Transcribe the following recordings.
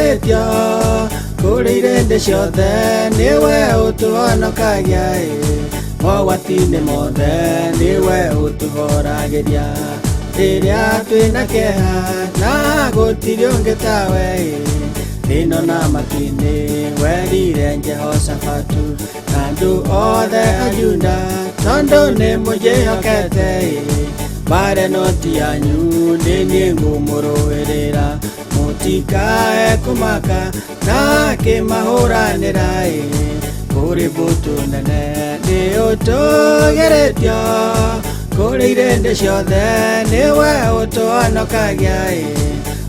ũtũgeretio kũrĩ irĩndĩ ciothe, nĩwe ũtũhonokagia mogwati-inĩ mothe, nĩwe ũtũhoragĩria rĩrĩa twĩna kĩeha, na gũtirĩ ũngĩ tawe ĩno na matu-inĩ. Werire Jehoshafatu na andũ othe a Juda, tondũ nĩ mũnjĩhokete mbare no ti yanyu, nĩ niĩ ngũmũrũĩrĩra, mũtikae kũmaka na kĩmahũranĩra kũrĩ mbũtũ nene. Nĩ ũtũgeretio kũrĩ irĩndĩ ciothe, nĩwe ũtũhonokagia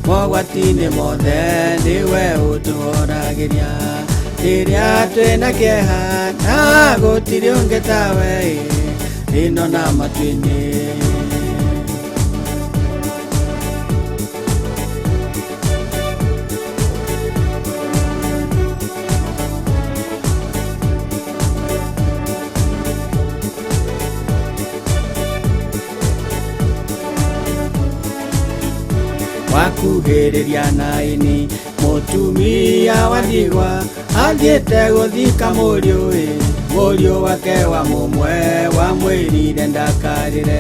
mogwati-inĩ mothe, nĩwe ũtũhoragĩria rĩrĩa twĩna kĩeha, na gũtirĩ ũngĩ tawe ĩno na matu-inĩ. Wakuhĩrĩria na ini mũtumia wa ndigwa athiĩte gũthika mũriũ wake wa mũmwe, wamwĩrire ndakarĩre,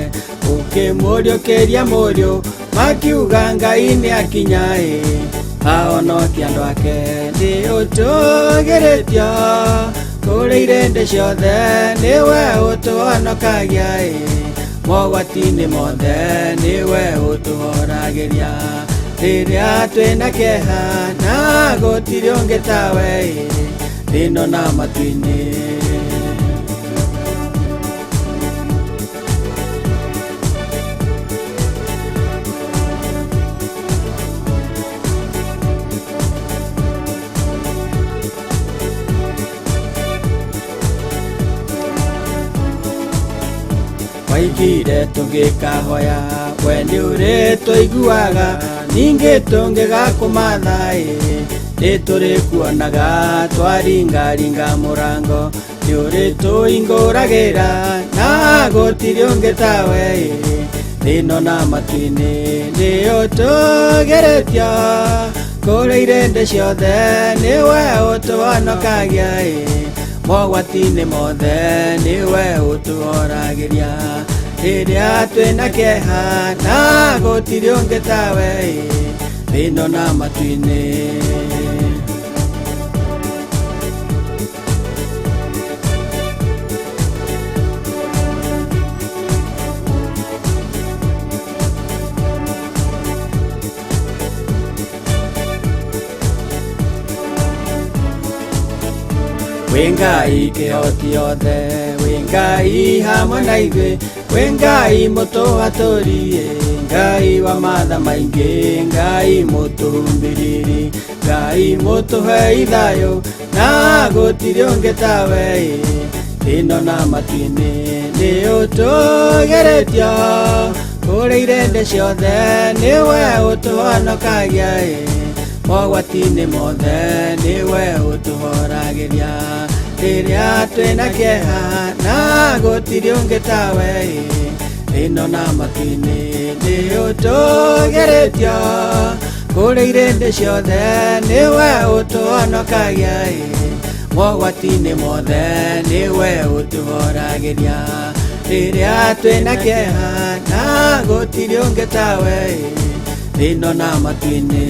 ũkĩmũriũkĩria mũriũ, makiuga Ngai nĩ akinya ahonokia andũ ake. Nĩ ũtũgeretio kũrĩ irĩndĩ ciothe, nĩwe ũtũhonokagia mogwati-inĩ mothe, nĩwe ũtũhoragĩria rĩrĩa twĩna kĩeha, na gũtirĩ ũngĩ tawe ĩno na matu-inĩ. Waigire tũngĩkahoya, we nĩ ũrĩ tũiguaga, ningĩ tũngĩgakũmatha nĩ tũrĩkuonaga, twaringaringa mũrango nĩ ũrĩ tũhingũragĩra, na gũtirĩ ũngĩ tawe ĩno na matu-inĩ. Nĩ ũtũgeretio kũrĩ irĩndĩ ciothe, nĩwe ũtũhonokagia mogwati-inĩ mothe, nĩwe ũtũhoragĩria rĩrĩa twĩna kĩeha, na gũtirĩ ũngĩ tawe ĩno na matu-inĩ. Wĩ Ngai kĩhoti othe, wĩ Ngai hamwe na ithuĩ, wĩ Ngai mũtũhatũri, Ngai wa matha maingĩ, Ngai mũtũhumbĩrĩri, Ngai mũtũhei thayũ, na gũtirĩ ũngĩ tawe ĩno na matu-inĩ. Nĩ ũtũgeretio kũrĩ irĩndĩ ciothe, nĩwe ũtũhonokagia mogwati-inĩ mothe, nĩwe ũtũhoragĩria rĩrĩa twĩna kĩeha, na gũtirĩ ũngĩ tawe ĩno na matu-inĩ. Nĩ ũtũgeretio kũrĩ irĩndĩ ciothe, nĩwe ũtũhonokagia mogwati-inĩ mothe, nĩwe ũtũhoragĩria rĩrĩa twĩna kĩeha, na gũtirĩ ũngĩ tawe ĩno na matu-inĩ.